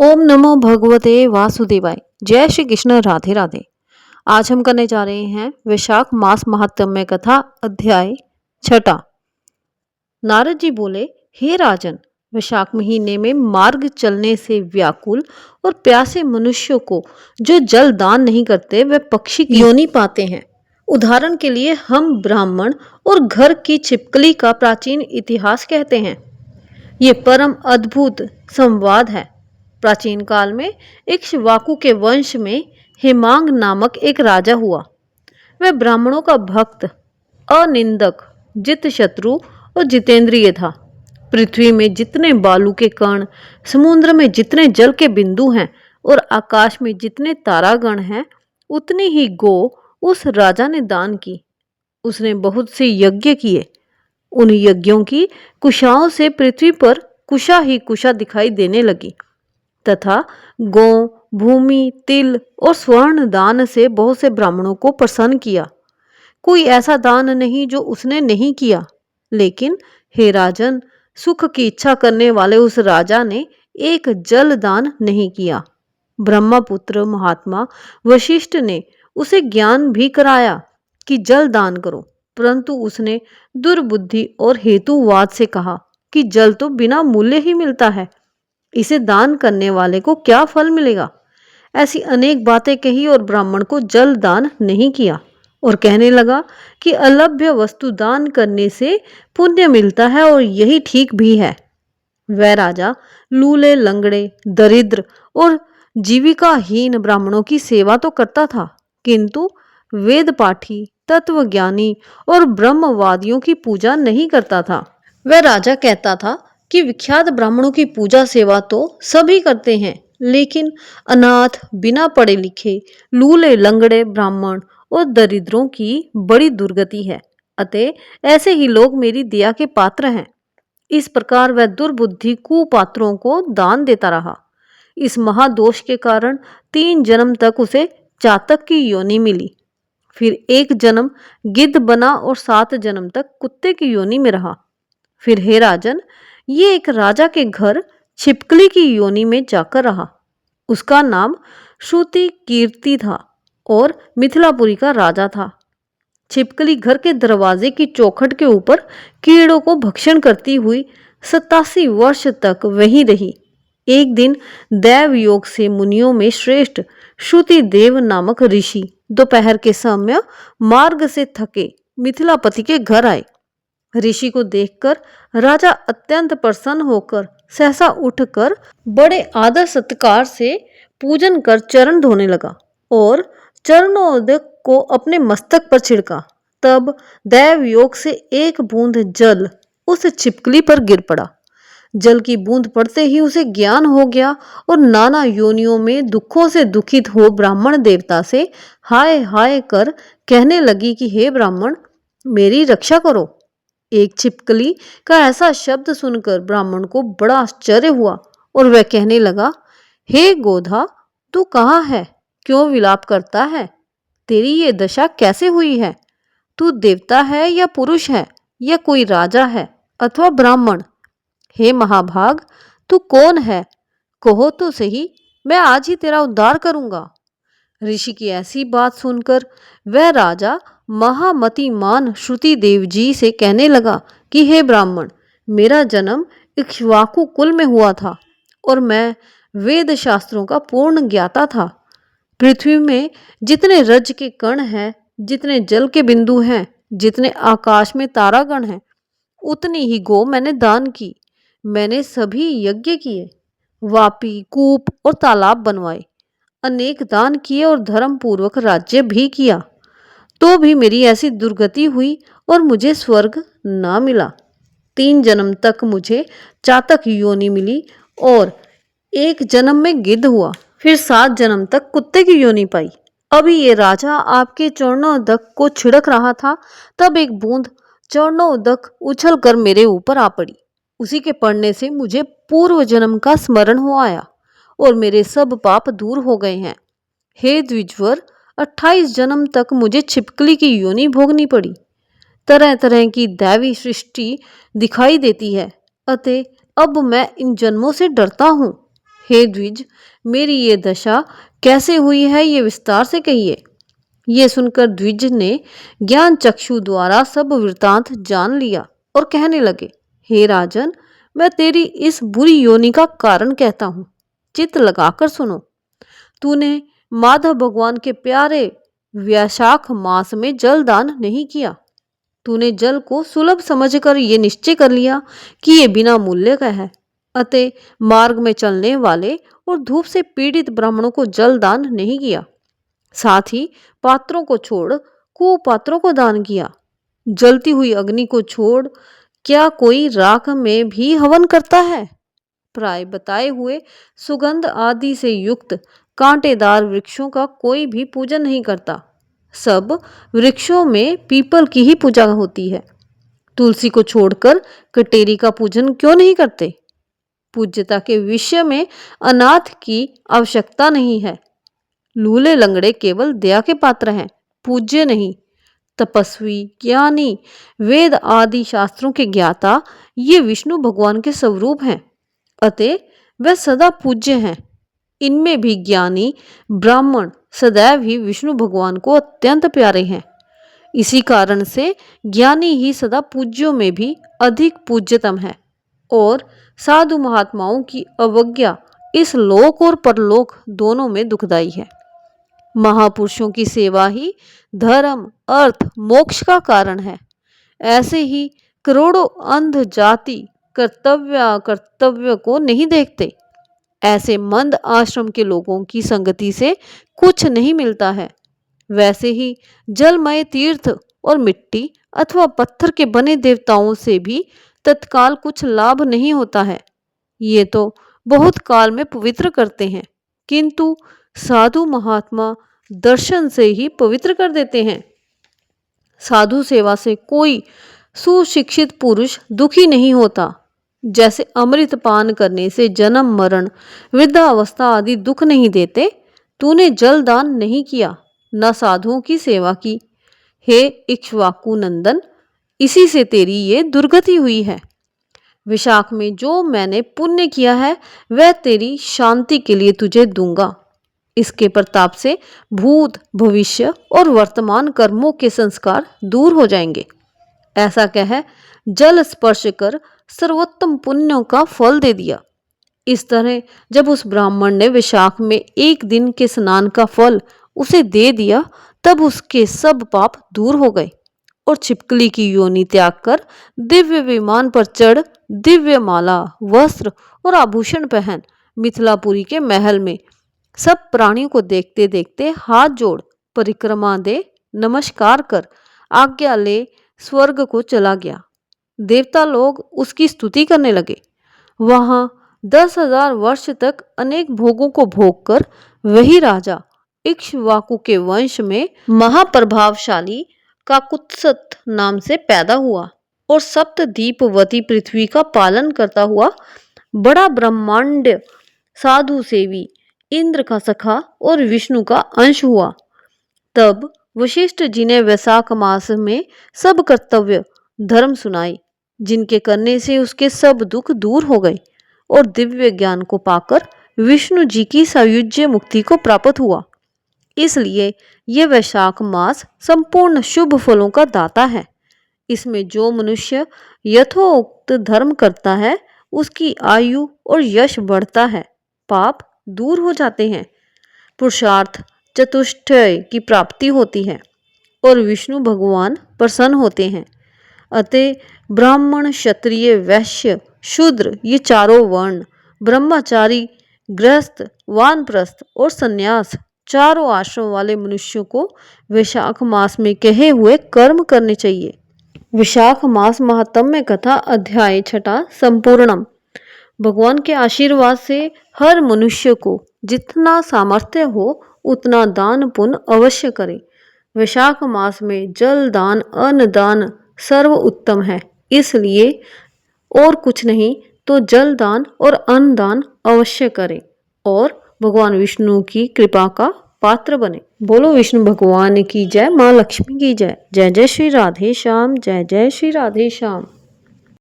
ओम नमो भगवते वासुदेवाय। जय श्री कृष्ण। राधे राधे। आज हम करने जा रहे हैं वैशाख मास महात्म्य कथा अध्याय 6। नारद जी बोले, हे राजन, वैशाख महीने में मार्ग चलने से व्याकुल और प्यासे मनुष्यों को जो जल दान नहीं करते वे पक्षी की योनि पाते हैं। उदाहरण के लिए हम ब्राह्मण और घर की छिपकली का प्राचीन इतिहास कहते हैं। ये परम अद्भुत संवाद है। प्राचीन काल में इक्ष्वाकु के वंश में हेमांग नामक एक राजा हुआ। वह ब्राह्मणों का भक्त, अनिंदक, जित शत्रु और जितेंद्रिय था। पृथ्वी में जितने बालू के कण, समुद्र में जितने जल के बिंदु हैं और आकाश में जितने तारागण हैं, उतनी ही गो उस राजा ने दान की। उसने बहुत से यज्ञ किए। उन यज्ञों की कुशाओं से पृथ्वी पर कुशा ही कुशा दिखाई देने लगी तथा गौ, भूमि, तिल और स्वर्ण दान से बहुत से ब्राह्मणों को प्रसन्न किया। कोई ऐसा दान नहीं जो उसने नहीं किया। लेकिन हे राजन, सुख की इच्छा करने वाले उस राजा ने एक जल दान नहीं किया। ब्रह्मपुत्र महात्मा वशिष्ठ ने उसे ज्ञान भी कराया कि जल दान करो, परंतु उसने दुर्बुद्धि और हेतुवाद से कहा कि जल तो बिना मूल्य ही मिलता है, इसे दान करने वाले को क्या फल मिलेगा। ऐसी अनेक बातें कही और ब्राह्मण को जल दान नहीं किया और कहने लगा कि अलभ्य वस्तु दान करने से पुण्य मिलता है और यही ठीक भी है। वह राजा लूले, लंगड़े, दरिद्र और जीविकाहीन ब्राह्मणों की सेवा तो करता था, किंतु वेद पाठी, तत्वज्ञानी और ब्रह्मवादियों की पूजा नहीं करता था। वह राजा कहता था कि विख्यात ब्राह्मणों की पूजा सेवा तो सभी करते हैं, लेकिन अनाथ, बिना पढ़े लिखे, लूले लंगड़े ब्राह्मण और दरिद्रों की बड़ी दुर्गति है। अतः ऐसे ही लोग मेरी दया के पात्र हैं। इस प्रकार वह दुर्बुद्धि कुपात्रों को दान देता रहा। इस महादोष के कारण 3 जन्म तक उसे चातक की योनि मिली। फिर 1 जन्म गिद्ध बना और 7 जन्म तक कुत्ते की योनि में रहा। फिर हे राजन, ये एक राजा के घर छिपकली की योनि में जाकर रहा। उसका नाम श्रुति कीर्ति था और मिथिलापुरी का राजा था। छिपकली घर के दरवाजे की चौखट के ऊपर कीड़ों को भक्षण करती हुई 87 वर्ष तक वहीं रही। एक दिन दैव योग से मुनियों में श्रेष्ठ श्रुति देव नामक ऋषि दोपहर के समय मार्ग से थके मिथिलापति के घर आए। ऋषि को देखकर राजा अत्यंत प्रसन्न होकर सहसा उठकर बड़े आदर सत्कार से पूजन कर चरण धोने लगा और चरणोदक को अपने मस्तक पर छिड़का। तब दैव योग से एक बूंद जल उस छिपकली पर गिर पड़ा। जल की बूंद पड़ते ही उसे ज्ञान हो गया और नाना योनियों में दुखों से दुखित हो ब्राह्मण देवता से हाय हाय कर कहने लगी कि हे ब्राह्मण, मेरी रक्षा करो। एक छिपकली का ऐसा शब्द सुनकर ब्राह्मण को बड़ा आश्चर्य हुआ और वह कहने लगा, हे गोधा, तू कहाँ है? क्यों विलाप करता है? तेरी ये दशा कैसे हुई है? तू देवता है या पुरुष है या कोई राजा है अथवा ब्राह्मण? हे महाभाग, तू कौन है? कहो तो सही, मैं आज ही तेरा उद्धार करूंगा। ऋषि की ऐसी बात सुनकर वह राजा महामतिमान श्रुति देव जी से कहने लगा कि हे ब्राह्मण, मेरा जन्म इक्ष्वाकु कुल में हुआ था और मैं वेद शास्त्रों का पूर्ण ज्ञाता था। पृथ्वी में जितने रज के कण हैं, जितने जल के बिंदु हैं, जितने आकाश में तारागण हैं, उतनी ही गो मैंने दान की। मैंने सभी यज्ञ किए, वापी, कूप और तालाब बनवाए, अनेक दान किए और धर्म पूर्वक राज्य भी किया। तो भी मेरी ऐसी दुर्गति हुई और मुझे स्वर्ग ना मिला। 3 जन्म तक मुझे चातक योनि मिली और 1 जन्म में गिद्ध हुआ। फिर 7 जन्म तक कुत्ते की योनि पाई। अभी ये राजा आपके चरणोदक को छिड़क रहा था, तब एक बूंद चरणोदक उछल कर मेरे ऊपर आ पड़ी। उसी के पड़ने से मुझे पूर्व जन्म का स्मरण हो आया और मेरे सब पाप दूर हो गए हैं। हे द्विजवर, 28 जन्म तक मुझे छिपकली की योनि भोगनी पड़ी। तरह तरह की दैवी सृष्टि दिखाई देती है, अतः अब मैं इन जन्मों से डरता हूँ। हे द्विज, मेरी ये दशा कैसे हुई है, ये विस्तार से कहिए। ये सुनकर द्विज ने ज्ञान चक्षु द्वारा सब वृतांत जान लिया और कहने लगे, हे राजन, मैं तेरी इस बुरी योनि का कारण कहता हूँ, चित्त लगाकर सुनो। तूने माधव भगवान के प्यारे वैशाख मास में जल दान नहीं किया। तूने जल को सुलभ समझकर ये निश्चय कर लिया कि ये बिना मूल्य का है, अतः मार्ग में चलने वाले और धूप से पीड़ित ब्राह्मणों को जल दान नहीं किया। साथ ही पात्रों को छोड़ कुपात्रों को दान किया। जलती हुई अग्नि को छोड़ क्या कोई राख में भी हवन करता है? प्राय बताए हुए सुगंध आदि से युक्त कांटेदार वृक्षों का कोई भी पूजन नहीं करता। सब वृक्षों में पीपल की ही पूजा होती है। तुलसी को छोड़कर कटेरी का पूजन क्यों नहीं करते? पूज्यता के विषय में अनाथ की आवश्यकता नहीं है। लूले लंगड़े केवल दया के पात्र हैं, पूज्य नहीं। तपस्वी, ज्ञानी, वेद आदि शास्त्रों के ज्ञाता ये विष्णु भगवान के स्वरूप हैं, अतः वे सदा पूज्य हैं। इनमें भी ज्ञानी ब्राह्मण सदैव ही विष्णु भगवान को अत्यंत प्यारे हैं। इसी कारण से ज्ञानी ही सदा पूज्यों में भी अधिक पूज्यतम है और साधु महात्माओं की अवज्ञा इस लोक और परलोक दोनों में दुखदाई है। महापुरुषों की सेवा ही धर्म, अर्थ, मोक्ष का कारण है। ऐसे ही करोड़ों अंध जाति कर्तव्य को नहीं देखते। ऐसे मंद आश्रम के लोगों की संगति से कुछ नहीं मिलता है। वैसे ही जलमय तीर्थ और मिट्टी अथवा पत्थर के बने देवताओं से भी तत्काल कुछ लाभ नहीं होता है। ये तो बहुत काल में पवित्र करते हैं, किंतु साधु महात्मा दर्शन से ही पवित्र कर देते हैं। साधु सेवा से कोई सुशिक्षित पुरुष दुखी नहीं होता। जैसे अमृत पान करने से जन्म मरण वृद्धावस्था आदि दुख नहीं देते, तूने जल दान नहीं किया, न साधुओं की सेवा की। हे इक्ष्वाकु नंदन, इसी से तेरी ये दुर्गति हुई है। विशाख में जो मैंने पुण्य किया है वह तेरी शांति के लिए तुझे दूंगा। इसके प्रताप से भूत, भविष्य और वर्तमान कर्मों के संस्कार दूर हो जाएंगे। ऐसा कह जल स्पर्श कर सर्वोत्तम पुण्यों का फल दे दिया। इस तरह जब उस ब्राह्मण ने विशाख में एक दिन के स्नान का फल उसे दे दिया, तब उसके सब पाप दूर हो गए और छिपकली की योनि त्याग कर दिव्य विमान पर चढ़ दिव्य माला, वस्त्र और आभूषण पहन मिथिलापुरी के महल में सब प्राणियों को देखते देखते हाथ जोड़ परिक्रमा दे नमस्कार कर आज्ञा ले स्वर्ग को चला गया। देवता लोग उसकी स्तुति करने लगे। वहां 10,000 वर्ष तक अनेक भोगों को भोग कर वही राजा इक्ष्वाकु के वंश में महाप्रभावशाली काकुत्सथ नाम से पैदा हुआ और सप्तद्वीपवती पृथ्वी का पालन करता हुआ बड़ा ब्रह्मांड साधु सेवी इंद्र का सखा और विष्णु का अंश हुआ। तब वशिष्ठ जी ने वैशाख मास में सब कर्तव्य धर्म सुनाई, जिनके करने से उसके सब दुख दूर हो गए और दिव्य ज्ञान को पाकर विष्णु जी की सायुज्य मुक्ति को प्राप्त हुआ। इसलिए यह वैशाख मास संपूर्ण शुभ फलों का दाता है। इसमें जो मनुष्य यथोक्त धर्म करता है उसकी आयु और यश बढ़ता है, पाप दूर हो जाते हैं, पुरुषार्थ चतुष्टय की प्राप्ति होती है और विष्णु भगवान प्रसन्न होते हैं। अतः ब्राह्मण, क्षत्रिय, वैश्य, शूद्र ये चारों वर्ण, ब्रह्मचारी, गृहस्थ, वानप्रस्थ और सन्यास चारों आश्रम वाले मनुष्यों को वैशाख मास में कहे हुए कर्म करने चाहिए। विशाख मास महात्म्य कथा अध्याय 6 संपूर्णम। भगवान के आशीर्वाद से हर मनुष्य को जितना सामर्थ्य हो उतना दान पुण्य अवश्य करे। वैशाख मास में जल दान, अन्न दान सर्व उत्तम है, इसलिए और कुछ नहीं तो जल दान और अन्न दान अवश्य करें और भगवान विष्णु की कृपा का पात्र बने। बोलो विष्णु भगवान की जय, माँ लक्ष्मी की जय। जय जय श्री राधे श्याम, जय जय श्री राधे श्याम।